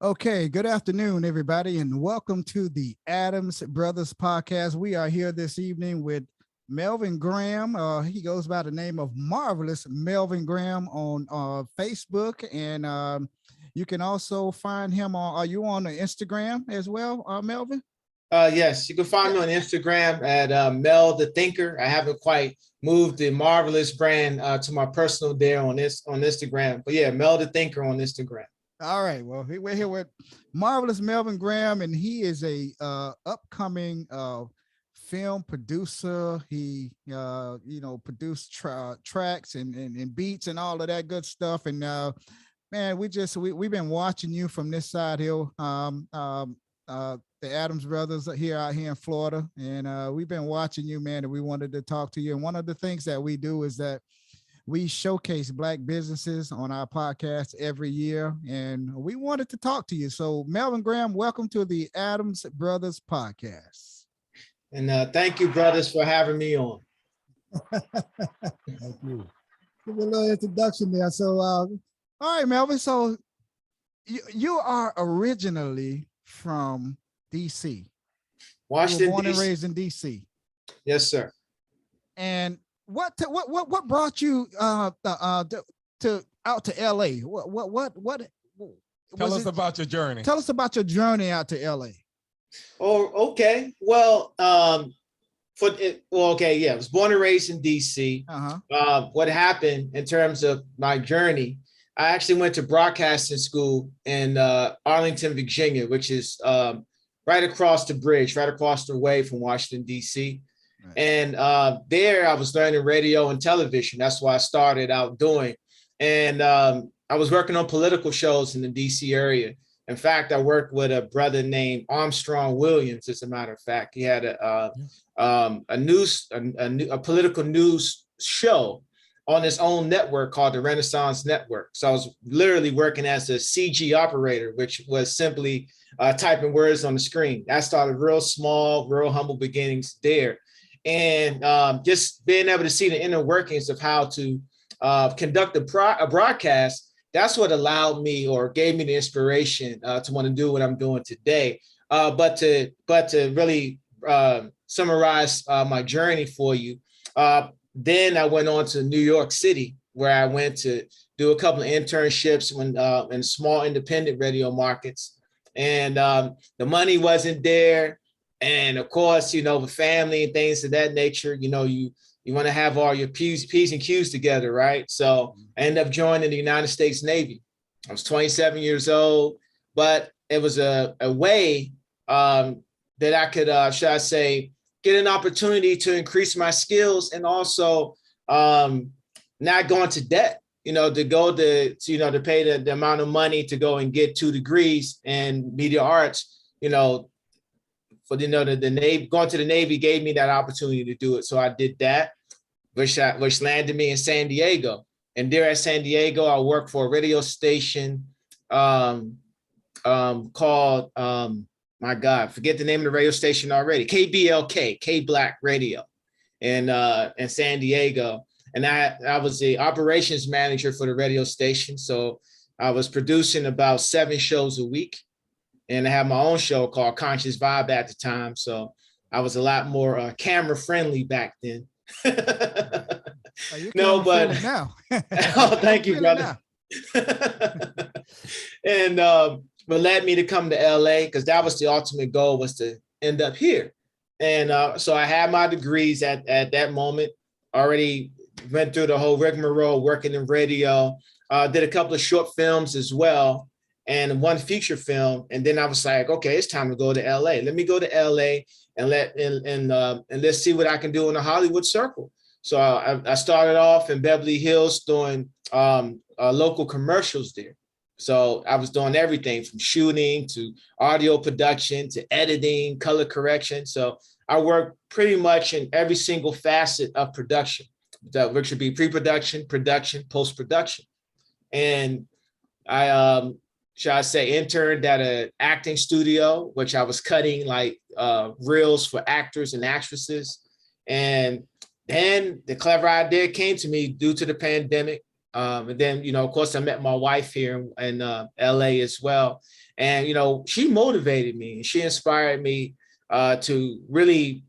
Okay, good afternoon, everybody, and welcome to the Adams Brothers podcast. We are here this evening with Melvin Graham. He goes by the name of Marvelous Melvin Graham on Facebook, and you can also find him on. Are you on the Instagram as well, Melvin? Yes, you can find Yeah. me on Instagram at Mel the Thinker. I haven't quite moved the Marvelous brand to my personal there on Instagram, but yeah, Mel the Thinker on Instagram. All right. Well, we're here with Marvelous Melvin Graham, and he is a upcoming film producer. He produced tracks and beats and all of that good stuff. And man, we've been watching you from this side here. The Adams brothers are here out here in Florida, and we've been watching you, man. And we wanted to talk to you. And one of the things that we do is that we showcase Black businesses on our podcast every year, and we wanted to talk to you. So, Melvin Graham, welcome to the Adams Brothers podcast. And thank you, brothers, for having me on. Thank you. Give me a little introduction there. So, all right, Melvin. So, you are originally from DC. Washington, you were born DC. and raised in DC. Yes, sir. And what brought you to out to L.A.? What? Tell us about your journey. Tell us about your journey out to L.A. Oh, okay. Well, I was born and raised in DC. What happened in terms of my journey? I actually went to broadcasting school in Arlington, Virginia, which is right across the bridge, right across the way from Washington, D.C. Right. And there I was learning radio and television. That's what I started out doing. And I was working on political shows in the D.C. area. In fact, I worked with a brother named Armstrong Williams, as a matter of fact. He had a political news show on his own network called the Renaissance Network. So I was literally working as a CG operator, which was simply typing words on the screen. I started real small, real humble beginnings there. And just being able to see the inner workings of how to conduct a broadcast, that's what allowed me or gave me the inspiration to want to do what I'm doing today. But to really summarize my journey for you, then I went on to New York City, where I went to do a couple of internships in small independent radio markets. And the money wasn't there. And of course, with family and things of that nature, you want to have all your P's and Q's together, right? So I ended up joining the United States Navy. I was 27 years old, but it was a way that I could, should I say, get an opportunity to increase my skills and also not go into debt, to go to pay the amount of money to go and get 2 degrees in media arts, for the Navy. Going to the Navy gave me that opportunity to do it. So I did that, which landed me in San Diego. And there at San Diego, I worked for a radio station called, my God, forget the name of the radio station already, KBLK, K Black Radio in San Diego. And I was the operations manager for the radio station. So I was producing about 7 shows a week. And I had my own show called Conscious Vibe at the time. So I was a lot more camera friendly back then. No, but now. Oh, thank you, brother. And what led me to come to LA, because that was the ultimate goal, was to end up here. And so I had my degrees at that moment, already went through the whole rigmarole working in radio, did a couple of short films as well, and 1 feature film. And then I was like, okay, it's time to go to LA. Let me go to LA and let's see what I can do in the Hollywood circle. So I started off in Beverly Hills doing local commercials there. So I was doing everything from shooting to audio production to editing, color correction. So I worked pretty much in every single facet of production, which would be pre-production, production, post-production. And I should I say, interned at an acting studio, which I was cutting like reels for actors and actresses. And then the clever idea came to me due to the pandemic. And then, of course, I met my wife here in LA as well. And, she motivated me and she inspired me to really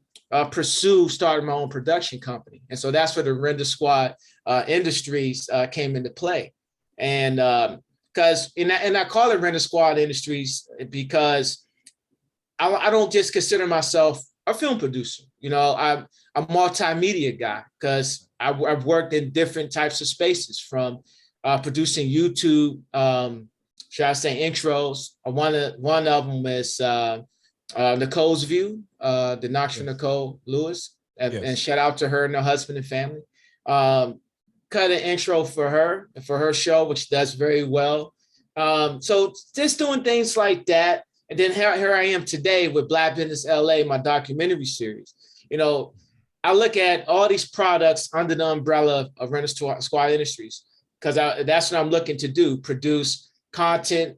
pursue starting my own production company. And so that's where the Render Squad Industries came into play. And because, and I call it Render Squad Industries because I don't just consider myself a film producer. I'm a multimedia guy because I've worked in different types of spaces, from producing YouTube, should I say, intros. One of them is Nicole's View, the Dr. Nicole Lewis, and shout out to her and her husband and family. Cut an intro for her show, which does very well. So just doing things like that. And then here I am today with Black Business L.A., my documentary series. I look at all these products under the umbrella of Render Squad Industries because that's what I'm looking to do: produce content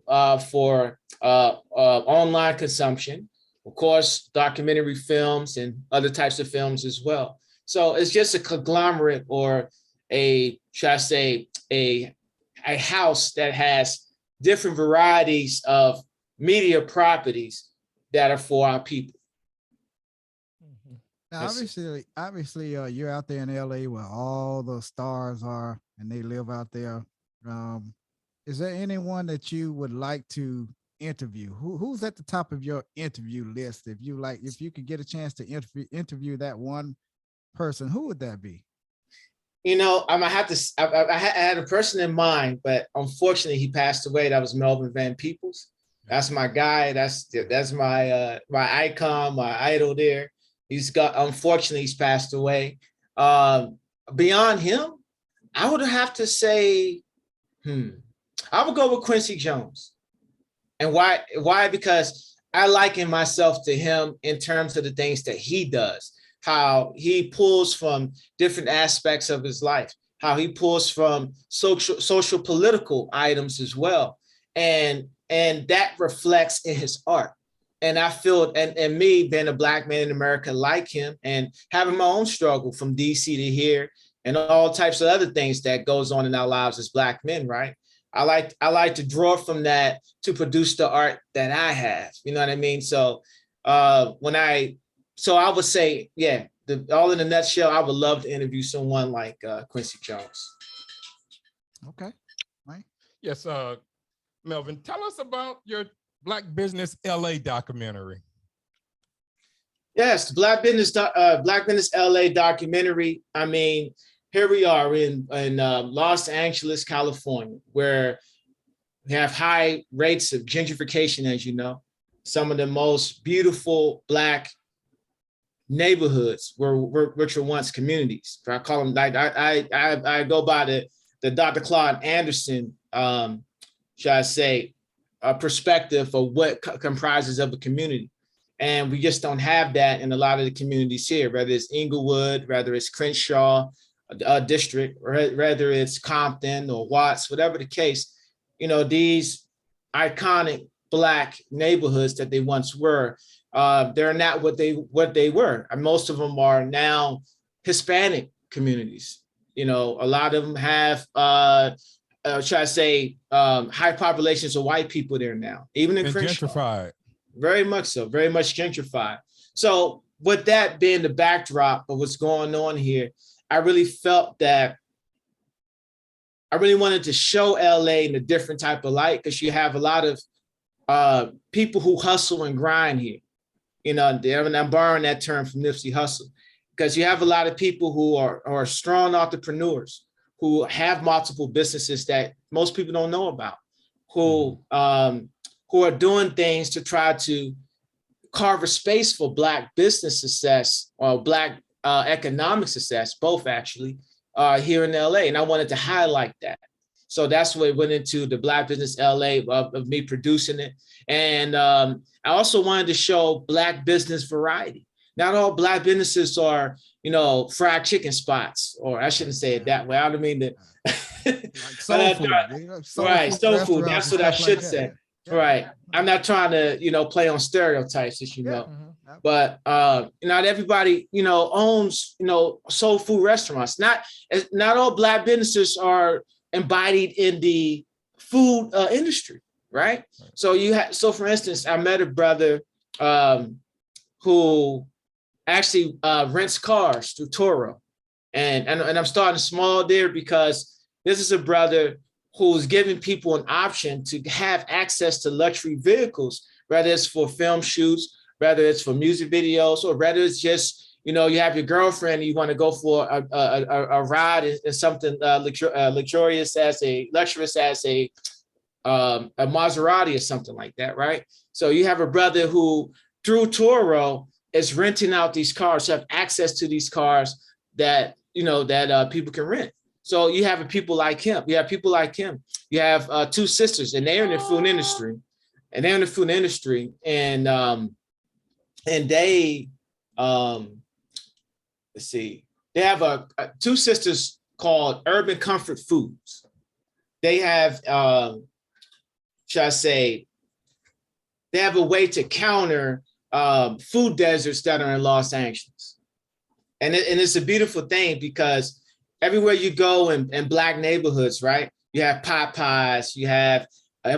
for online consumption, of course, documentary films and other types of films as well. So it's just a conglomerate, or should I say, a house that has different varieties of media properties that are for our people. Now, obviously, you're out there in LA where all the stars are, and they live out there. Is there anyone that you would like to interview? Who's at the top of your interview list? If you could get a chance to interview that one person, who would that be? I'm gonna have to. I had a person in mind, but unfortunately, he passed away. That was Melvin Van Peebles. That's my guy. That's my icon, my idol there. Unfortunately, he's passed away. Beyond him, I would have to say, I would go with Quincy Jones. And why? Because I liken myself to him in terms of the things that he does, how he pulls from different aspects of his life, how he pulls from social political items as well. And that reflects in his art. And I feel, and me being a Black man in America like him, and having my own struggle from DC to here, and all types of other things that goes on in our lives as Black men, right? I like to draw from that to produce the art that I have. You know what I mean? So I would say, yeah, all in a nutshell, I would love to interview someone like Quincy Jones. Okay, right. Yes, Melvin, tell us about your Black Business L.A. documentary. Yes, the Black Business L.A. documentary. I mean, here we are in Los Angeles, California, where we have high rates of gentrification, as you know. Some of the most beautiful Black neighborhoods which were once communities. I call them, like I go by the Dr. Claude Anderson, should I say, perspective of what comprises of a community. And we just don't have that in a lot of the communities here, whether it's Inglewood, whether it's Crenshaw district, or whether it's Compton or Watts, whatever the case. These iconic Black neighborhoods that they once were, they're not what they were. And most of them are now Hispanic communities. A lot of them have should I say, high populations of white people there now, even in Crenshaw. Gentrified. Very much so, very much gentrified. So with that being the backdrop of what's going on here, I really felt that I really wanted to show LA in a different type of light, because you have a lot of people who hustle and grind here. And I'm borrowing that term from Nipsey Hussle, because you have a lot of people who are strong entrepreneurs, who have multiple businesses that most people don't know about, who are doing things to try to carve a space for Black business success, or Black economic success, both actually, here in LA. And I wanted to highlight that. So that's what went into the Black Business LA of me producing it. And I also wanted to show Black business variety. Not all Black businesses are, fried chicken spots, or I shouldn't say it that way. I don't mean to. Like soul food. Right, soul food. That's what I should say. Yeah. Right. I'm not trying to, play on stereotypes, as you know. Mm-hmm. But not everybody, owns, soul food restaurants. Not all Black businesses are embodied in the food industry, right? So for instance, I met a brother who actually rents cars through Turo. And I'm starting small there because this is a brother who's giving people an option to have access to luxury vehicles, whether it's for film shoots, whether it's for music videos, or whether it's just, you have your girlfriend and you want to go for a ride in something luxurious as a Maserati or something like that, right? So you have a brother who through Turo is renting out these cars, have access to these cars that people can rent. So you have people like him. You have two sisters, and they're in the food industry, and they let's see, they have two sisters called Urban Comfort Foods. They have should I say, they have a way to counter food deserts that are in Los Angeles. And it's a beautiful thing because everywhere you go in Black neighborhoods, right? You have Popeyes, you have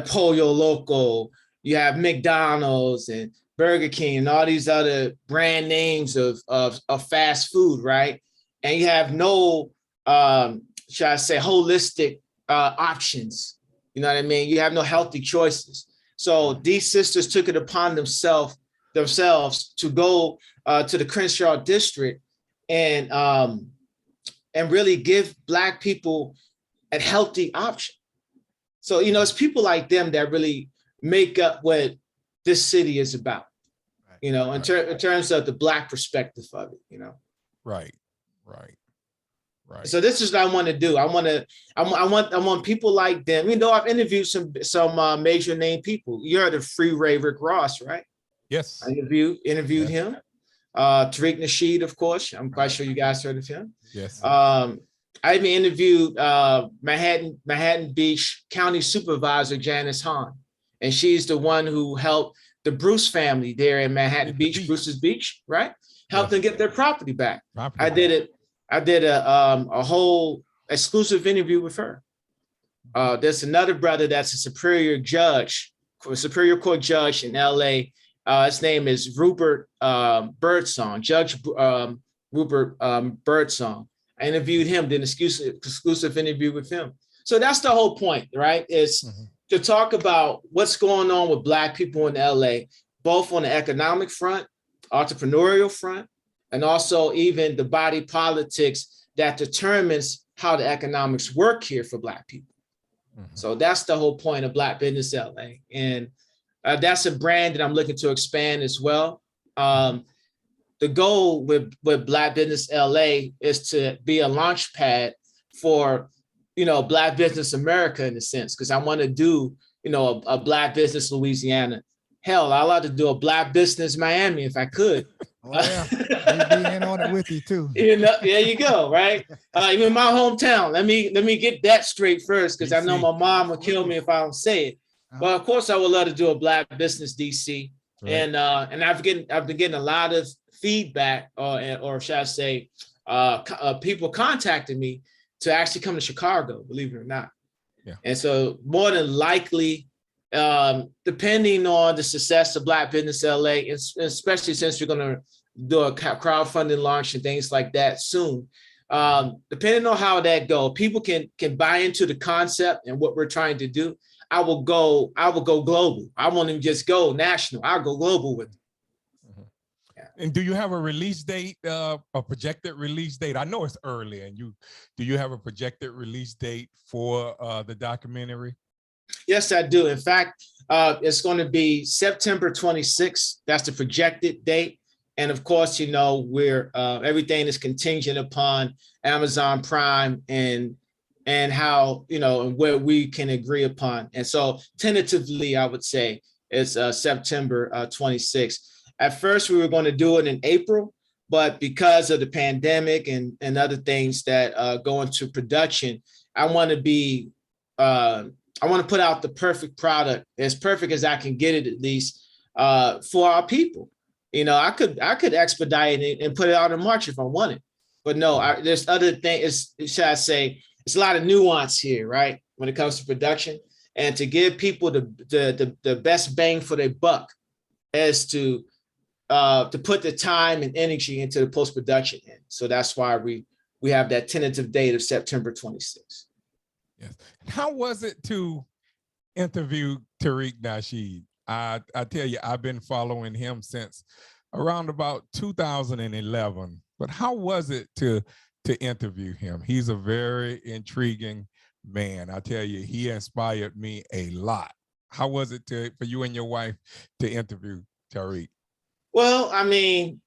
Pollo Loco, you have McDonald's and Burger King and all these other brand names of fast food, right? And you have no, should I say, holistic options. You know what I mean? You have no healthy choices. So these sisters took it upon themselves to go to the Crenshaw district and really give Black people a healthy option. So, it's people like them that really make up what this city is about, in terms of the Black perspective of it, Right. So this is what I want to do. I want people like them. I've interviewed some major name people. You heard of Freeway Rick Ross, right? Yes. I interviewed him. Tariq Nasheed, of course. I'm quite sure you guys heard of him. Yes. I even interviewed Manhattan Beach County Supervisor Janice Hahn, and she's the one who helped the Bruce family there in Manhattan Beach, Bruce's Beach, right? Helped them get their property back. I did a whole exclusive interview with her. There's another brother that's a Superior Court judge in L.A. His name is Rupert Birdsong, Judge Rupert Birdsong. I interviewed him, did an exclusive interview with him. So that's the whole point, right? Is to talk about what's going on with Black people in LA, both on the economic front, entrepreneurial front, and also even the body politics that determines how the economics work here for Black people. So that's the whole point of Black Business LA. And that's a brand that I'm looking to expand as well. The goal with Black Business LA is to be a launch pad for, Black Business America in a sense, because I want to do, a Black Business Louisiana. Hell, I'd like to do a Black Business Miami if I could. Oh, yeah, we'd be in on it with you too. There you go, right? Even my hometown. Let me get that straight first, because I know my mom will kill me if I don't say it. But of course, I would love to do a Black Business DC, right. And I've been getting a lot of feedback, or should I say, people contacting me to actually come to Chicago, believe it or not. Yeah. And so more than likely, depending on the success of Black Business LA, especially since we're going to do a crowdfunding launch and things like that soon, depending on how that goes, people can buy into the concept and what we're trying to do. I will go global. I won't even just go national. I'll go global with it. And do you have a release date, a projected release date? I know it's early, and do you have a projected release date for the documentary? Yes, I do. In fact, it's going to be September 26th. That's the projected date. And of course, we're everything is contingent upon Amazon Prime and how, and where we can agree upon. And so tentatively, I would say it's September 26th. At first, we were going to do it in April, but because of the pandemic and other things that go into production, I want to put out the perfect product, as perfect as I can get it, at least for our people. I could expedite it and put it out in March if I wanted, but no, there's other things. Should I say, it's a lot of nuance here, right? When it comes to production, and to give people the best bang for their buck is to put the time and energy into the post-production end. So that's why we have that tentative date of September 26th. Yes. How was it to interview Tariq Nasheed? I tell you, I've been following him since around about 2011. But how was it to interview him? He's a very intriguing man. I tell you, he inspired me a lot. How was it for you and your wife to interview Tariq? Well, I mean,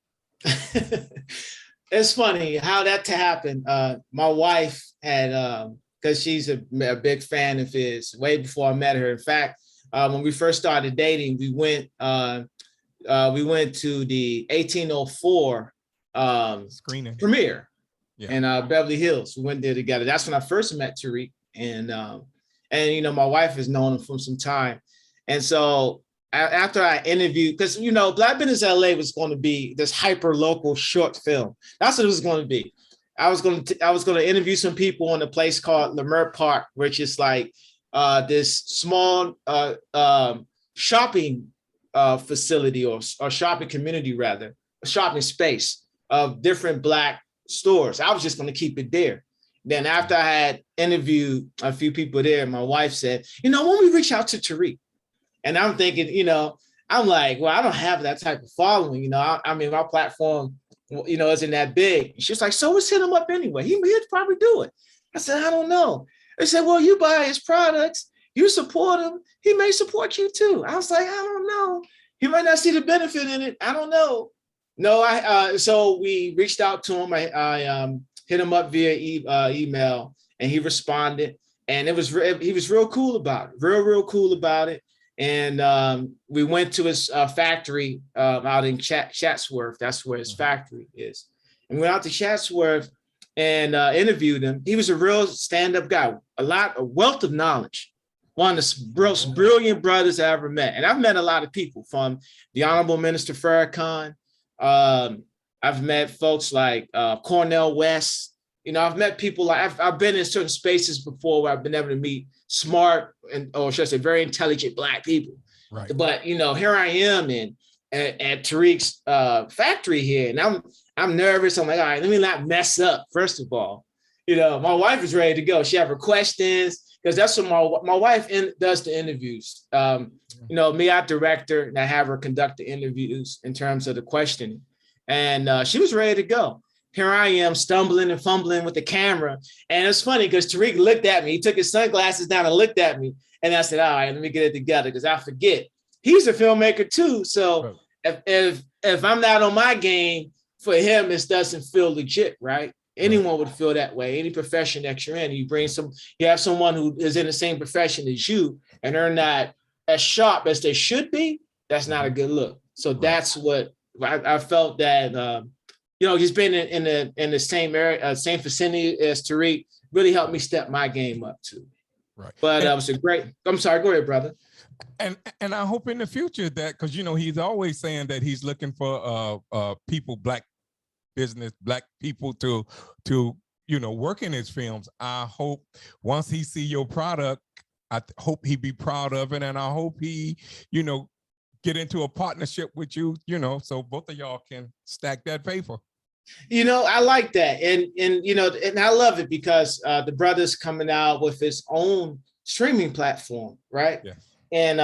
it's funny how that happened. My wife had, because she's a big fan of his, way before I met her. In fact, when we first started dating, we went to the 1804 screening premiere in Beverly Hills. We went there together. That's when I first met Tariq, and you know, my wife has known him for some time, and so after I interviewed, because you know, Black Business L.A. was going to be this hyper local short film. That's what it was going to be. I was going to interview some people in a place called Leimert Park, which is like this small shopping facility or shopping community, rather, a shopping space of different Black stores. I was just going to keep it there. Then after I had interviewed a few people there, my wife said, you know, when we reach out to Tariq, and I'm thinking, you know, I'm like, well, I don't have that type of following. You know, I mean, my platform, you know, isn't that big. She's like, so let's hit him up anyway. He'd probably do it. I said, I don't know. They said, well, you buy his products, you support him, he may support you too. I was like, I don't know. He might not see the benefit in it. I don't know. No, so we reached out to him. I hit him up via email, and he responded. And he was real cool about it, real cool about it. And we went to his factory out in Chatsworth. That's where his factory is. And we went out to Chatsworth and interviewed him. He was a real stand-up guy, a wealth of knowledge. One of the most brilliant brothers I ever met. And I've met a lot of people, from the Honorable Minister Farrakhan. I've met folks like Cornel West. You know, I've met people like I've been in certain spaces before where I've been able to meet smart or should I say very intelligent Black people. Right. But you know, here I am at Tariq's factory here, and I'm nervous. I'm like, all right, let me not mess up. First of all, you know, my wife is ready to go. She have her questions, because that's what my wife does the interviews. You know, me, I direct her and I have her conduct the interviews in terms of the questioning, and she was ready to go. Here I am stumbling and fumbling with the camera. And it's funny because Tariq looked at me. He took his sunglasses down and looked at me. And I said, all right, let me get it together, because I forget. He's a filmmaker too. So if I'm not on my game, for him, it doesn't feel legit, right? Anyone would feel that way. Any profession that you're in, you have someone who is in the same profession as you, and they're not as sharp as they should be. That's not a good look. So that's what I felt that, you know, just being in the same area, same vicinity as Tariq really helped me step my game up too. Right. But it was a great. I'm sorry. Go ahead, brother. And I hope in the future that, because you know he's always saying that he's looking for people, Black business, Black people to you know work in his films. I hope once he see your product, I hope he be proud of it, and I hope he, you know, get into a partnership with you, you know, so both of y'all can stack that paper. You know, I like that. And you know, and I love it because the brother's coming out with his own streaming platform, right? Yeah. And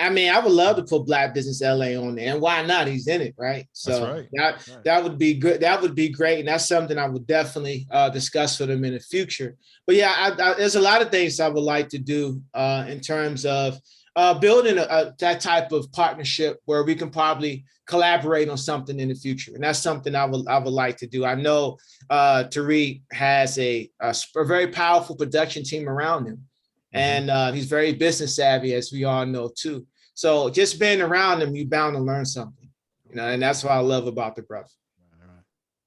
I mean, I would love to put Black Business L.A. on there, and why not? He's in it, right? So that would be good. That would be great, and that's something I would definitely discuss with him in the future. But yeah, there's a lot of things I would like to do in terms of building that type of partnership where we can probably collaborate on something in the future. And that's something I would like to do. I know Tariq has a very powerful production team around him. And he's very business savvy, as we all know too. So just being around him, you're bound to learn something, you know, and that's what I love about the brother.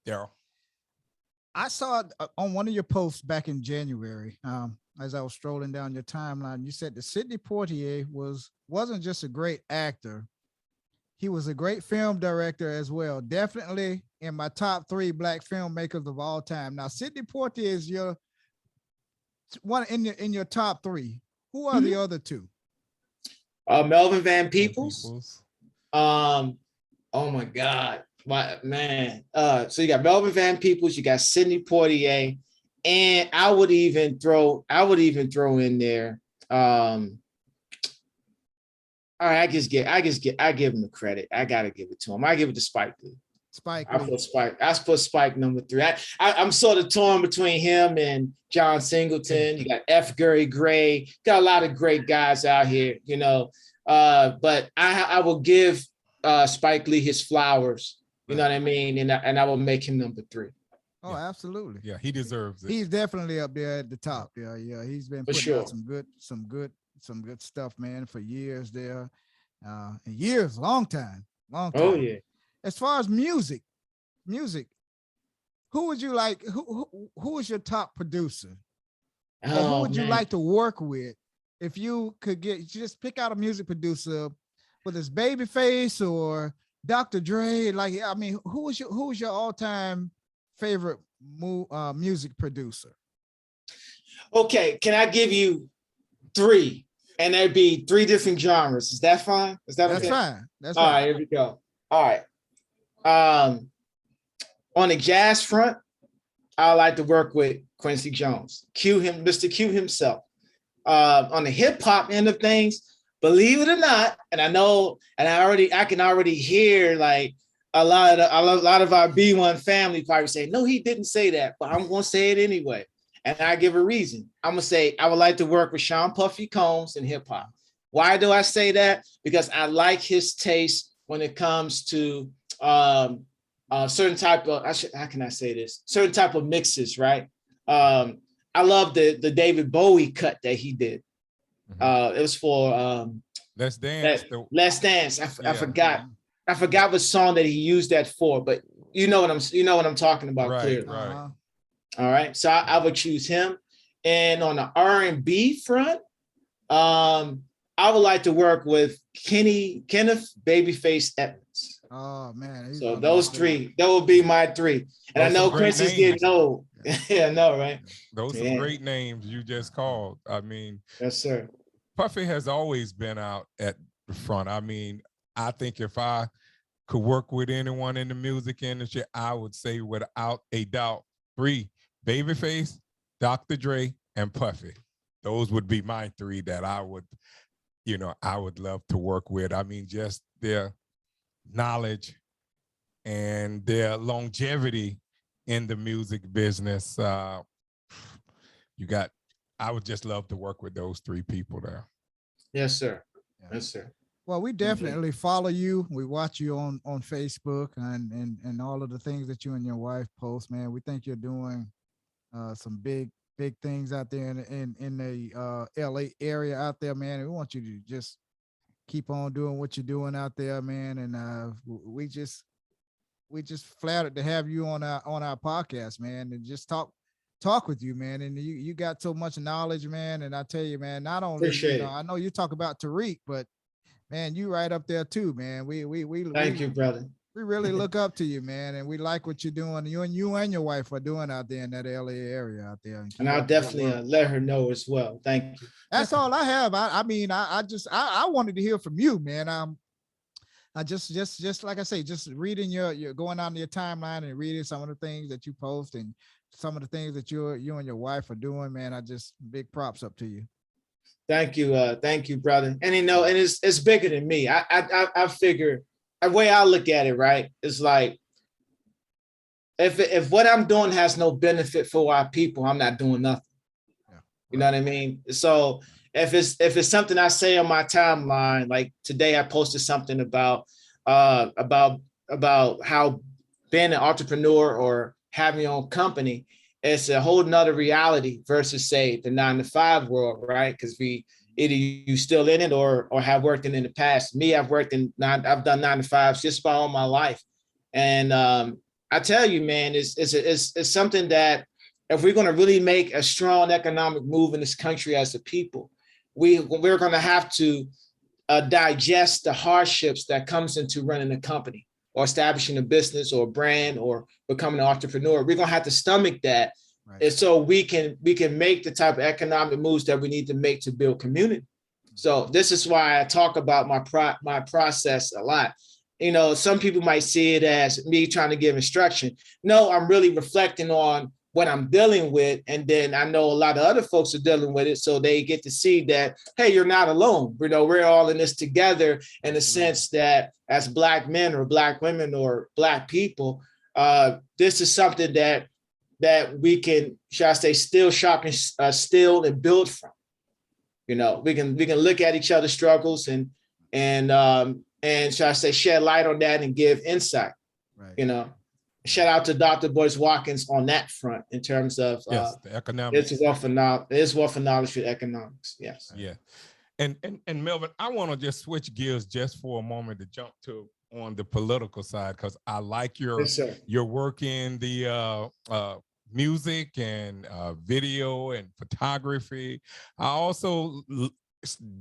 Daryl. I saw on one of your posts back in January, as I was strolling down your timeline, you said that Sidney Poitier wasn't just a great actor. He was a great film director as well. Definitely in my top 3 Black filmmakers of all time. Now, Sidney Poitier is your one in your top three. Who are the other two? Melvin Van Peebles. Oh my God, my man. So you got Melvin Van Peebles, you got Sidney Poitier, and I would even throw in there. All right, I give him the credit. I gotta give it to him. I give it to Spike Lee. I put Spike number 3. I'm sort of torn between him and John Singleton. You got F. Gary Gray. Got a lot of great guys out here, you know. But I will give Spike Lee his flowers. You know what I mean? And I will make him number 3. Oh, yeah. Absolutely. Yeah, he deserves it. He's definitely up there at the top. Yeah. He's been putting out some good stuff, man, for years there. Years, long time. Oh yeah. As far as music, who would you like? Who is your top producer? Who would you like to work with? If you could just pick out a music producer, whether it's Babyface or Dr. Dre. Like, I mean, who is your all-time favorite music producer? Okay, can I give you 3? And there'd be 3 different genres. Is that fine? That's okay? Fine. That's all fine. right. Here we go. All right. On the jazz front, I like to work with Quincy Jones. Mr. Q himself. On the hip hop end of things, believe it or not, and I know, and I can already hear like a lot of our B1 family probably say, no, he didn't say that, but I'm gonna say it anyway. And I give a reason. I'm gonna say I would like to work with Sean Puffy Combs in hip hop. Why do I say that? Because I like his taste when it comes to certain type of, how can I say this? Certain type of mixes, right? I love the David Bowie cut that he did. It was for Let's Dance. Let's Dance. I forgot what song that he used that for, but you know what I'm talking about, right, clearly. Right. All right. So I would choose him. And on the R&B front, I would like to work with Kenneth Babyface Edmonds. Oh man. So those 3, that would be my 3. And I know Quincy's getting old. Yeah, I know, right? Those are great names you just called. I mean, yes, sir. Puffy has always been out at the front. I mean, I think if I could work with anyone in the music industry, I would say without a doubt 3: Babyface, Dr. Dre, and Puffy. Those would be my 3 that I would love to work with. I mean, just their knowledge and their longevity in the music business. I would just love to work with those 3 people there. Yes, sir. Yes, sir. Well, we definitely follow you. We watch you on Facebook and all of the things that you and your wife post, man. We think you're doing some big things out there in the L.A. area out there, man. And we want you to just keep on doing what you're doing out there, man. And we just flattered to have you on our podcast, man, and just talk with you, man. And you got so much knowledge, man. And I tell you, man, not only I know you talk about Tariq, but man, you right up there too, man. Thank you, brother. We really look up to you, man, and we like what you're doing. You and your wife are doing out there in that LA area out there. And I'll definitely let her know as well. Thank you. That's all I have. I mean, I wanted to hear from you, man. I just like I say, just reading your going on your timeline and reading some of the things that you post and some of the things that you and your wife are doing, man. Big props up to you. Thank you, brother. And and it's bigger than me. I figure the way I look at it, right, is like if what I'm doing has no benefit for our people, I'm not doing nothing. Yeah. You know what I mean? So if it's something I say on my timeline, like today I posted something about how being an entrepreneur or having your own company, it's a whole nother reality versus say the 9-to-5 world, right? Because either you still in it or have worked in the past. Me, I've done 9-to-5s just about all my life. And I tell you, man, it's something that if we're going to really make a strong economic move in this country as a people, we're going to have to digest the hardships that comes into running a company or establishing a business or a brand or becoming an entrepreneur. We're going to have to stomach that Right. And so we can make the type of economic moves that we need to make to build community. So this is why I talk about my process a lot. You know, some people might see it as me trying to give instruction. No, I'm really reflecting on what I'm dealing with. And then I know a lot of other folks are dealing with it. So they get to see that, hey, you're not alone. You know, we're all in this together in the sense that as Black men or Black women or Black people, this is something that we can, shall I say, still sharpen, still and build from. You know, we can look at each other's struggles and shall I say, shed light on that and give insight. Right. You know, shout out to Dr. Boyce Watkins on that front in terms of the economics. It's wealth of knowledge for economics. Yes. Yeah. And Melvin, I want to just switch gears just for a moment to jump to on the political side, because I like your work in the music and video and photography. I also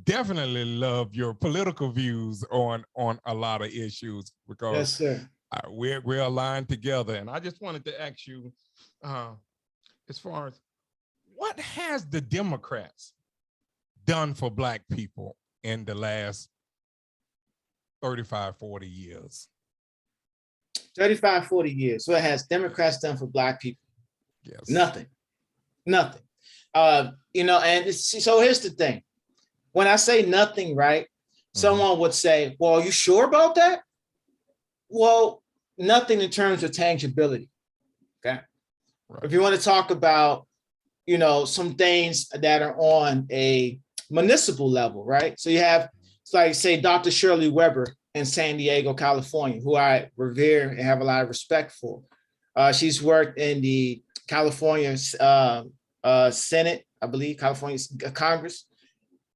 definitely love your political views on a lot of issues, because we're aligned together. And I just wanted to ask you, as far as what has the Democrats done for Black people in the last 35, 40 years? 35, 40 years. What has Democrats done for Black people? Yes. Nothing. You know, and so here's the thing. When I say nothing, right, someone would say, well, are you sure about that? Well, nothing in terms of tangibility. Okay. Right. If you want to talk about, you know, some things that are on a municipal level, right? So you have, like, say, Dr. Shirley Weber in San Diego, California, who I revere and have a lot of respect for. She's worked in the California Senate, I believe, California Congress.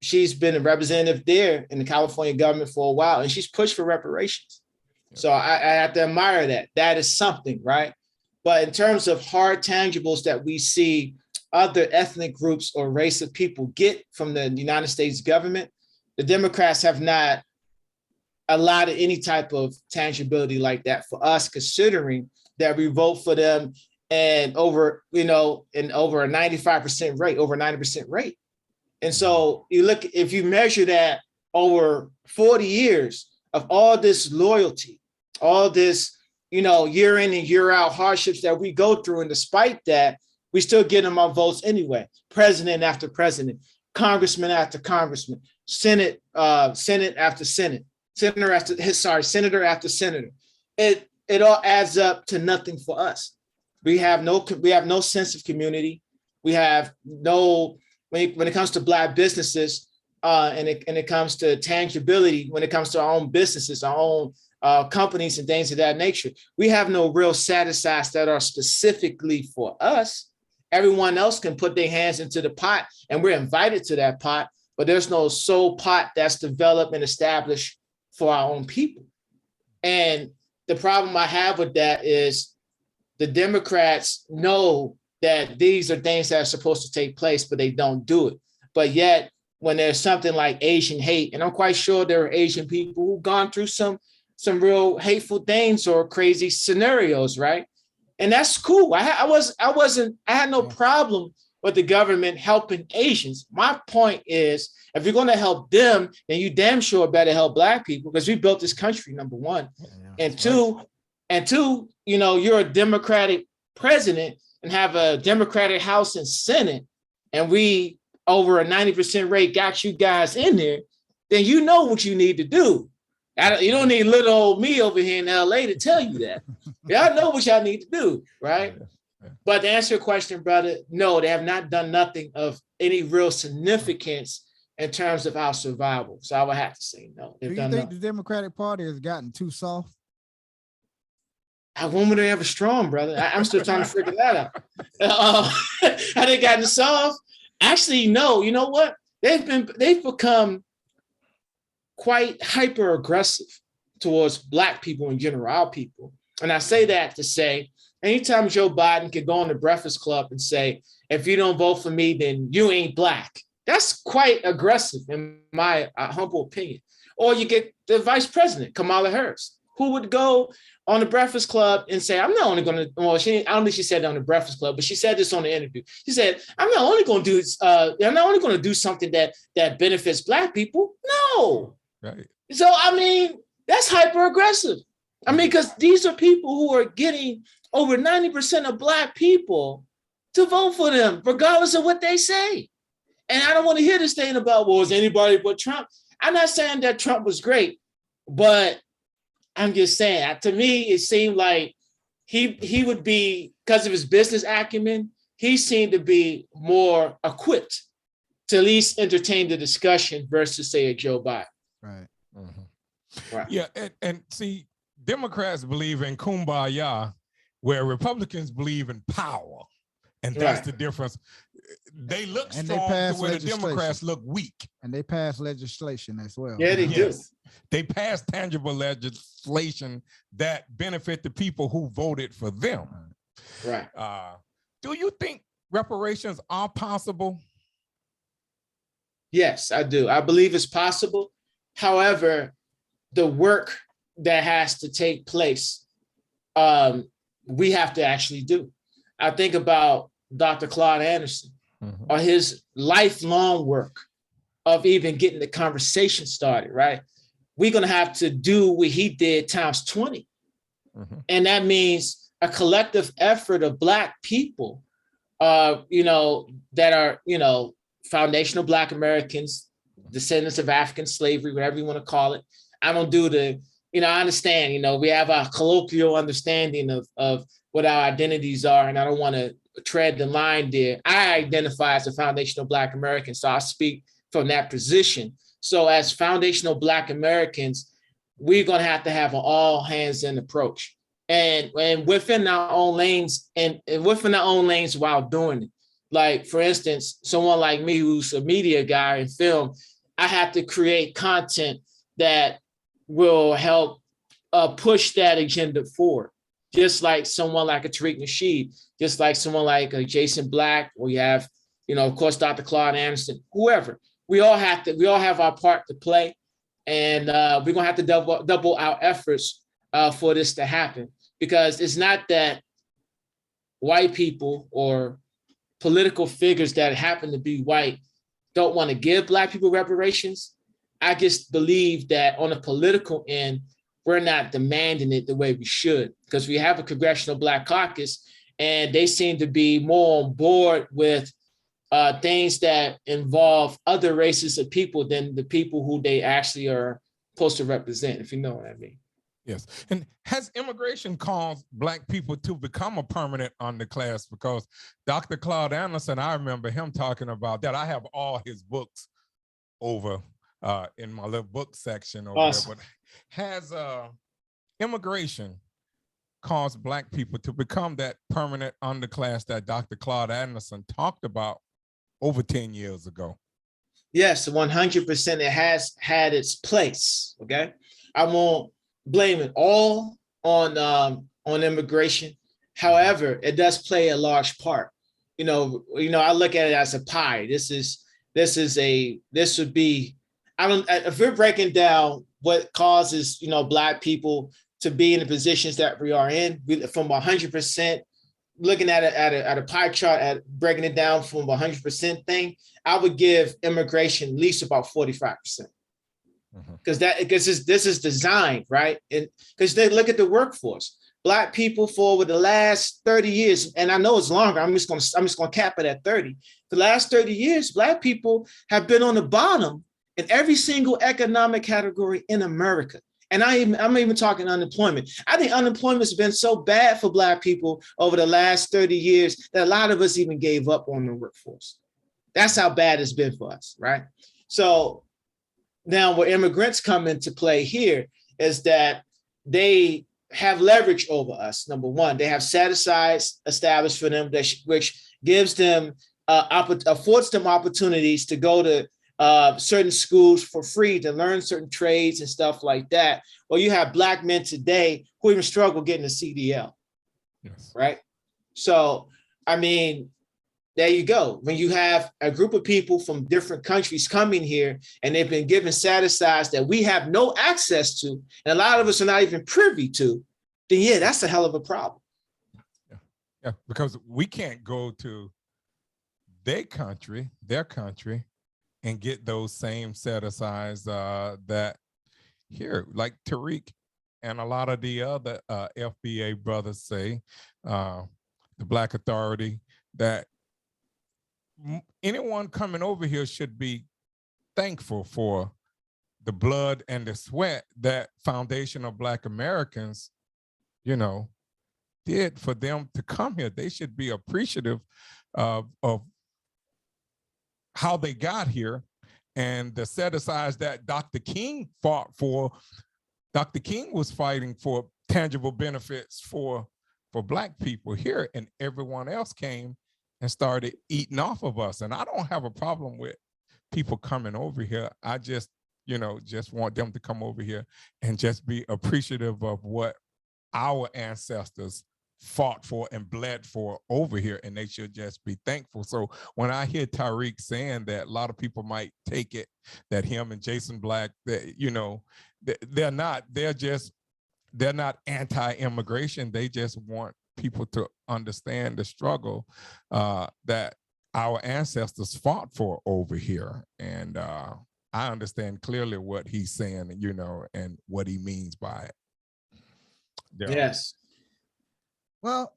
She's been a representative there in the California government for a while, and she's pushed for reparations. Yep. So I have to admire that. That is something, right? But in terms of hard tangibles that we see other ethnic groups or race of people get from the United States government, the Democrats have not allotted any type of tangibility like that for us, considering that we vote for them and over a 95% rate, over 90% rate. And so you look, if you measure that over 40 years of all this loyalty, all this, you know, year in and year out hardships that we go through, and despite that, we still get them our votes anyway. President after president, congressman after congressman, Senate after Senate, senator after senator. It all adds up to nothing for us. We have no sense of community. We have no, when it comes to Black businesses, and it comes to tangibility, when it comes to our own businesses, our own companies and things of that nature, we have no real set asides that are specifically for us. Everyone else can put their hands into the pot, and we're invited to that pot, but there's no sole pot that's developed and established for our own people. And the problem I have with that is the Democrats know that these are things that are supposed to take place, but they don't do it. But yet, when there's something like Asian hate, and I'm quite sure there are Asian people who've gone through some real hateful things or crazy scenarios, right? And that's cool. I had no problem with the government helping Asians. My point is, if you're going to help them, then you damn sure better help Black people, because we built this country, number one. And two, you know, you're a Democratic president and have a Democratic House and Senate, and we over a 90% rate got you guys in there, then you know what you need to do. You don't need little old me over here in L.A. to tell you that. Y'all know what y'all need to do, right? Yeah. But to answer your question, brother, no, they have not done nothing of any real significance in terms of our survival. So I would have to say no. Do you think the Democratic Party has gotten too soft? I want them to have a strong, brother. I'm still trying to figure that out. Have they gotten soft? Actually, no. You know what? They've become quite hyper aggressive towards Black people in general, our people. And I say that to say, anytime Joe Biden can go on the Breakfast Club and say, if you don't vote for me, then you ain't Black. That's quite aggressive in my humble opinion. Or you get the vice president, Kamala Harris. who would go on the Breakfast Club and say, I'm not only going to, well, I don't think she said it on the Breakfast Club, but she said this on the interview. She said, I'm not only going to do something that benefits Black people. No. Right. So, I mean, that's hyper aggressive. I mean, because these are people who are getting over 90% of Black people to vote for them, regardless of what they say. And I don't want to hear this thing about, well, is anybody but Trump? I'm not saying that Trump was great, but I'm just saying, to me, it seemed like he would be, because of his business acumen, he seemed to be more equipped to at least entertain the discussion versus, say, a Joe Biden. Right. Mm-hmm. Right. Yeah, and see, Democrats believe in kumbaya, where Republicans believe in power. And that's the difference. They look strong to where the Democrats look weak. And they pass legislation as well. Yeah, they do. They pass tangible legislation that benefit the people who voted for them. Right. Do you think reparations are possible? Yes, I do. I believe it's possible. However, the work that has to take place, we have to actually do. I think about Dr. Claude Anderson, or his lifelong work of even getting the conversation started, right? We're going to have to do what he did times 20. And that means a collective effort of Black people, that are, foundational Black Americans, descendants of African slavery, whatever you want to call it. I don't do the, I understand, we have a colloquial understanding of what our identities are, and I don't want to tread the line there. I identify as a foundational Black American, so I speak from that position. So as foundational Black Americans, we're going to have an all hands in approach, and within our own lanes, and within our own lanes while doing it. Like, for instance, someone like me who's a media guy in film, I have to create content that will help push that agenda forward. Just like someone like a Tariq Nasheed, just like someone like a Jason Black, or you have, of course, Dr. Claude Anderson, whoever. We all have our part to play, and we're gonna have to double our efforts for this to happen. Because it's not that white people or political figures that happen to be white don't want to give Black people reparations. I just believe that on the political end, we're not demanding it the way we should, because we have a Congressional Black Caucus, and they seem to be more on board with things that involve other races of people than the people who they actually are supposed to represent, if you know what I mean. Yes. And has immigration caused Black people to become a permanent underclass? Because Dr. Claude Anderson, I remember him talking about that. I have all his books over in my little book section over there. But has immigration caused Black people to become that permanent underclass that Dr. Claude Anderson talked about over 10 years ago? Yes, 100%. It has had its place. Okay, I won't blame it all on immigration. However, it does play a large part. I look at it as a pie. This would be, if we're breaking down what causes, Black people to be in the positions that we are in, from 100%, looking at it at a pie chart, breaking it down from 100% thing, I would give immigration at least about 45%. Because this is designed, right? And because they look at the workforce, Black people for over the last 30 years, and I know it's longer, I'm just gonna cap it at 30. The last 30 years, Black people have been on the bottom in every single economic category in America. And I'm even talking unemployment. I think unemployment has been so bad for Black people over the last 30 years that a lot of us even gave up on the workforce. That's how bad it's been for us, right? So now where immigrants come into play here is that they have leverage over us. Number one, they have set-asides established for them, which gives them, affords them opportunities to go to certain schools for free to learn certain trades and stuff like that. Or you have Black men today who even struggle getting a CDL, yes. Right? So, I mean, There you go. When you have a group of people from different countries coming here and they've been given set-asides that we have no access to, and a lot of us are not even privy to, then yeah, that's a hell of a problem. Yeah, because we can't go to their country, and get those same set-asides that here, like Tariq and a lot of the other FBA brothers say, the Black Authority, that anyone coming over here should be thankful for the blood and the sweat that Foundation of Black Americans, did for them to come here. They should be appreciative of how they got here, and the set-asides that Dr. King fought for. Dr. King was fighting for tangible benefits for Black people here, and everyone else came and started eating off of us. And I don't have a problem with people coming over here. I just want them to come over here and just be appreciative of what our ancestors fought for and bled for over here, and they should just be thankful. So when I hear Tariq saying that, a lot of people might take it that him and Jason Black, that they're not anti-immigration. They just want people to understand the struggle that our ancestors fought for over here. And I understand clearly what he's saying, and what he means by it. Yes. Well,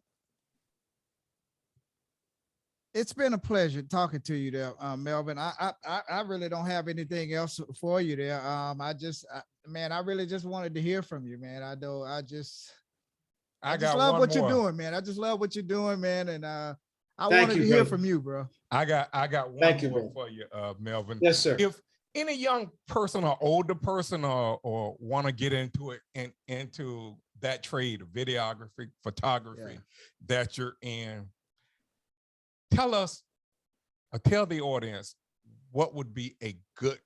it's been a pleasure talking to you there, Melvin. I really don't have anything else for you there. I really just wanted to hear from you, man. I just love what you're doing, man. I just love what you're doing, man. And I wanted to hear from you, bro. I got one more for you, Melvin. Yes, sir. If any young person or older person or want to get into it and into that trade of videography, photography that you're in, tell the audience what would be a good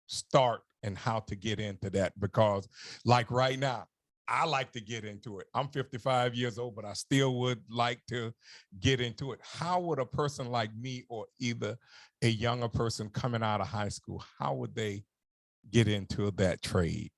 start and how to get into that. Because like right now, I like to get into it. I'm 55 years old, but I still would like to get into it. How would a person like me, or either a younger person coming out of high school, how would they get into that trade?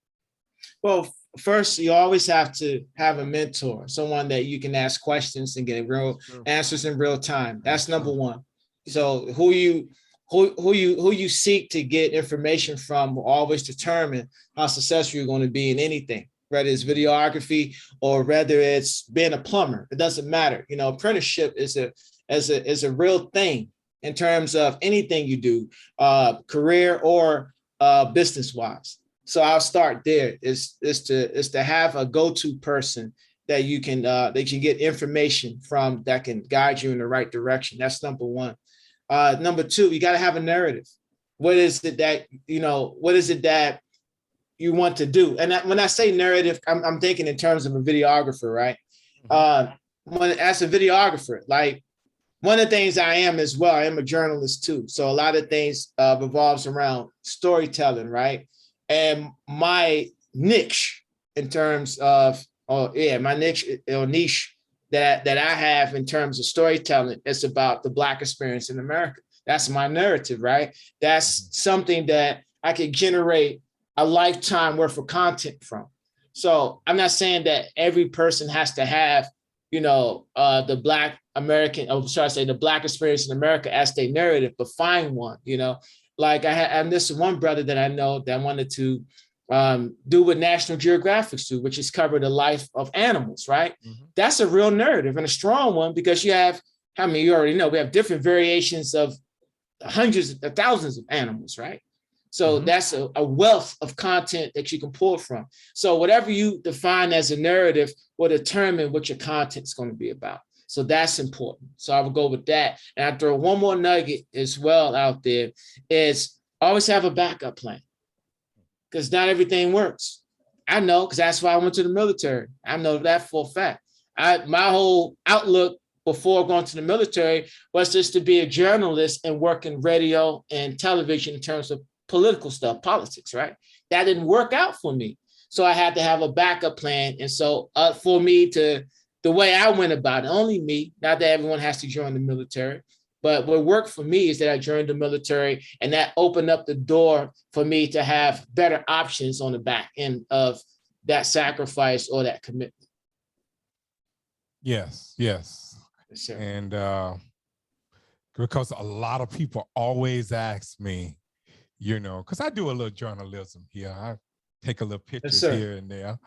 Well, first, you always have to have a mentor, someone that you can ask questions and get real answers in real time. That's number one. So who you seek to get information from will always determine how successful you're going to be in anything, whether it's videography or whether it's being a plumber. It doesn't matter. Apprenticeship is a real thing in terms of anything you do, career or business wise. So I'll start there. Is to have a go-to person that you can get information from, that can guide you in the right direction. That's number one. Number two, you got to have a narrative. What is it that you want to do? And when I say narrative, I'm thinking in terms of a videographer, right? As a videographer, like, one of the things I am as well, I am a journalist too. So a lot of things revolves around storytelling, right? And my niche in terms of, my niche that I have in terms of storytelling is about the Black experience in America. That's my narrative, right? That's something that I could generate a lifetime worth of content from. So I'm not saying that every person has to have, the Black American, the Black experience in America as their narrative, but find one, Like and this one brother that I know that wanted to do what National Geographic's do, which is cover the life of animals, right? Mm-hmm. That's a real narrative and a strong one, because you have, you already know, we have different variations of hundreds of thousands of animals, right? So that's a wealth of content that you can pull from. So whatever you define as a narrative will determine what your content's going to be about. So that's important. So I would go with that. And I throw one more nugget as well out there, is always have a backup plan, because not everything works. I know, because that's why I went to the military. I know that for a fact. My whole outlook before going to the military was just to be a journalist and work in radio and television in terms of political stuff, politics, right? That didn't work out for me. So I had to have a backup plan. And so for me the way I went about it, only me, not that everyone has to join the military, But what worked for me is that I joined the military, and that opened up the door for me to have better options on the back end of that sacrifice or that commitment. Yes. Yes, sir. And because a lot of people always ask me, you know, because I do a little journalism here. I take a little pictures here and there.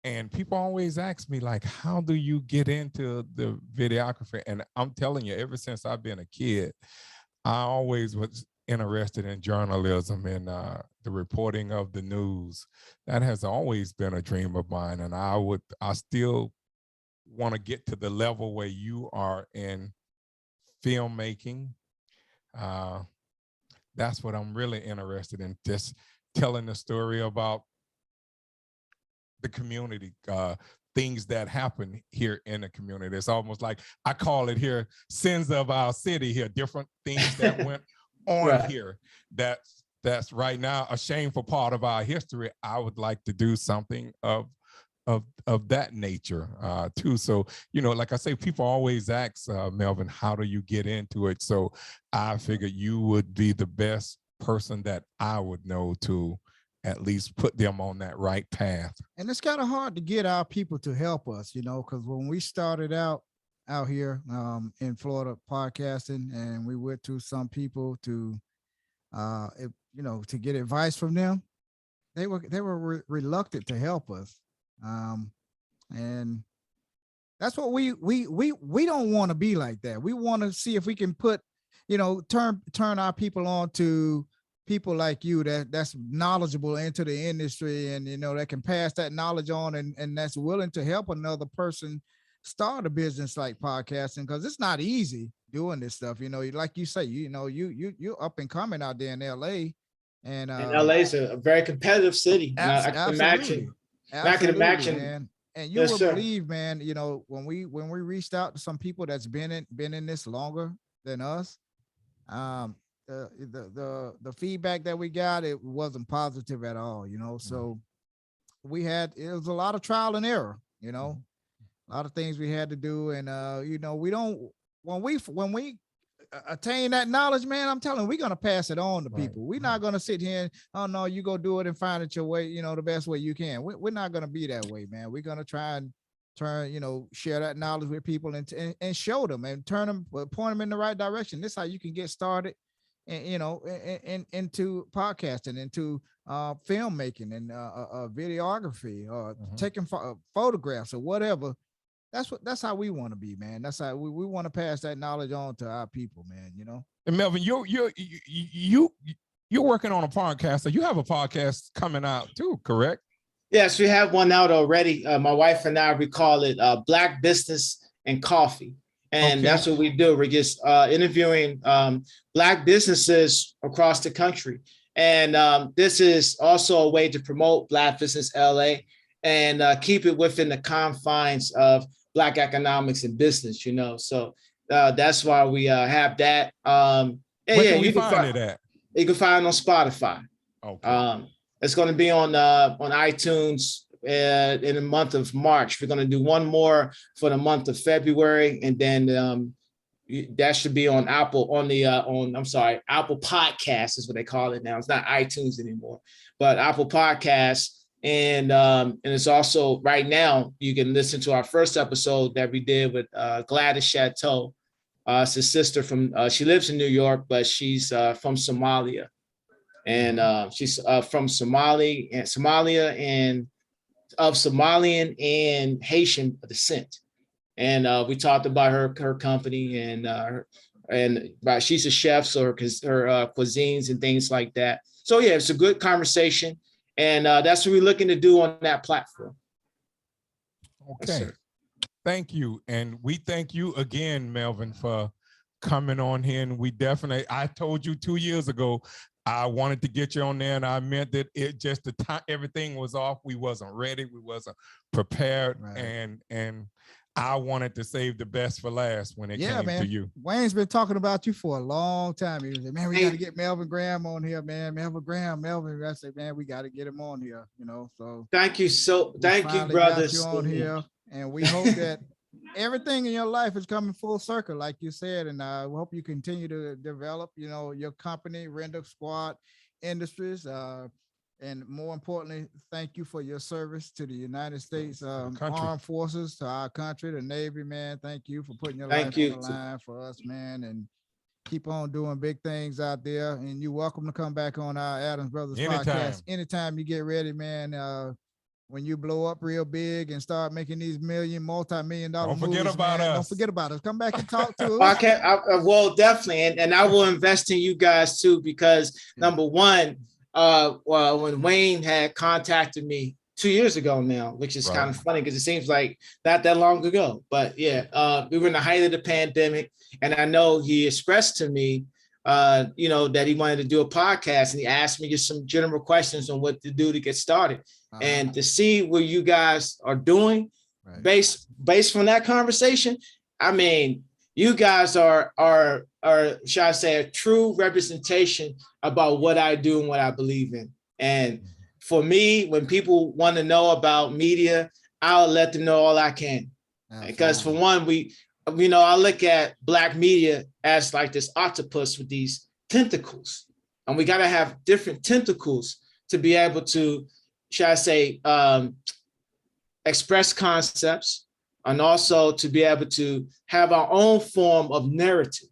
And people always ask me, like, how do you get into the videography? And I'm telling you, ever since I've been a kid, I always was interested in journalism and the reporting of the news. That has always been a dream of mine. And I still want to get to the level where you are in filmmaking. That's what I'm really interested in, just telling the story about the community, things that happen here in the community. It's almost like, I call it here, sins of our city here, different things that went on here. That's right now a shameful part of our history. I would like to do something of that nature too. So, you know, like I say, people always ask, Melvin, how do you get into it? So I figured you would be the best person that I would know to at least put them on that right path. And it's kind of hard to get our people to help us, you know, because when we started out here in Florida podcasting, and we went to some people to, you know, to get advice from them, they were reluctant to help us. And that's what we don't want to be like that. We want to see if we can put, you know, turn our people on to people like you that's knowledgeable into the industry, and, you know, that can pass that knowledge on, and that's willing to help another person start a business like podcasting, because it's not easy doing this stuff. You know, like you say, you know, you're up and coming out there in LA, and LA is a very competitive city. I can imagine. I can imagine, man. And you will believe, man, you know, when we reached out to some people that's been in this longer than us, the feedback that we got, it wasn't positive at all, you know. So it was a lot of trial and error, you know, a lot of things we had to do. And you know, when we attain that knowledge, man, I'm telling you, we're gonna pass it on to people. We're not gonna sit here and, oh no, you go do it and find it your way, you know, the best way you can. We're not gonna be that way, man. We're gonna try and you know, share that knowledge with people and show them and point them in the right direction. This is how you can get started, and, you know, into podcasting, into filmmaking, and videography, or taking photographs or whatever. That's how we want to be, man. That's how we want to pass that knowledge on to our people, man. You know. And Melvin, you're working on a podcast. So you have a podcast coming out too, correct? Yes, we have one out already. My wife and I, we call it Black Business and Coffee. And that's what we do. We're just interviewing Black businesses across the country. And this is also a way to promote Black Business L.A. and keep it within the confines of Black economics and business, you know. So that's why we have that. And where can we find it at? You can find it on Spotify. Okay. It's going to be on iTunes in the month of March. We're going to do one more for the month of February, and then that should be on Apple Apple Podcasts is what they call it now. It's not iTunes anymore, but Apple Podcasts. And it's also right now you can listen to our first episode that we did with Gladys Chateau. It's a sister from she lives in New York, but she's from Somalia, and she's from Somalia and of Somalian and Haitian descent. And we talked about her company and she's a chef, so her cuisines and things like that. So yeah, it's a good conversation. And that's what we're looking to do on that platform. Okay. Yes, thank you. And we thank you again, Melvin, for coming on here. And I told you 2 years ago, I wanted to get you on there, and I meant that it just the time everything was off. We wasn't ready. We wasn't prepared. Right. And I wanted to save the best for last when it came to you. Wayne's been talking about you for a long time. He was like, man, we got to get Melvin Graham on here, man. Melvin. I said, man, we got to get him on here, you know. So thank you, brothers. You on here, and we hope that everything in your life is coming full circle, like you said, and I hope you continue to develop, your company, Render Squad Industries, and more importantly, thank you for your service to the United States Armed Forces, to our country, the Navy, man. Thank you for putting your life on the line for us, man, and keep on doing big things out there. And you're welcome to come back on our Adams Brothers podcast anytime you get ready, man. When you blow up real big and start making these multi-million dollar movies, don't forget about us. Come back and talk to us. Well, definitely. And I will invest in you guys too, because number one, when Wayne had contacted me 2 years ago now, which is kind of funny because it seems like not that long ago, but yeah, we were in the height of the pandemic, and I know he expressed to me, that he wanted to do a podcast, and he asked me just some general questions on what to do to get started. And to see what you guys are doing based from that conversation, I mean, you guys are shall I say, a true representation about what I do and what I believe in. And for me, when people want to know about media, I'll let them know all I can. Absolutely. Because for one, I look at Black media as like this octopus with these tentacles, and we got to have different tentacles to be able to, shall I say, express concepts, and also to be able to have our own form of narrative.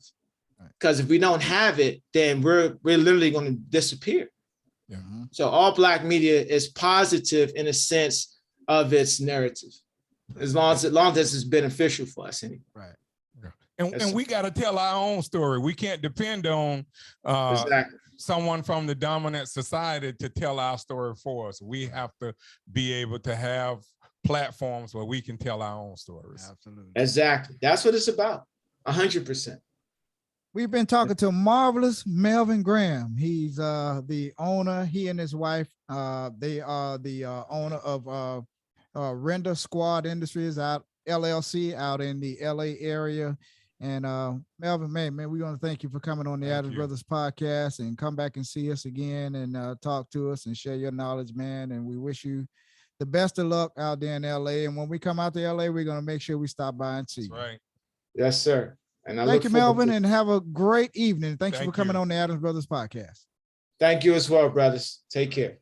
Because if we don't have it, then we're literally going to disappear. Mm-hmm. So all Black media is positive in a sense of its narrative, as long as it's beneficial for us anyway. Right. And we got to tell our own story. We can't depend on someone from the dominant society to tell our story for us. We have to be able to have platforms where we can tell our own stories. Absolutely. Exactly. That's what it's about. 100%. We've been talking to marvelous Melvin Graham. He's the owner. He and his wife, they are the owner of Render Squad Industries LLC out in the LA area. And Melvin, man, we want to thank you for coming on the Adams Brothers podcast, and come back and see us again and talk to us and share your knowledge, man. And we wish you the best of luck out there in LA. And when we come out to LA, we're going to make sure we stop by and see you. Right. Yes, sir. And thank you, Melvin, and have a great evening. Thank you for coming on the Adams Brothers podcast. Thank you as well, brothers. Take care.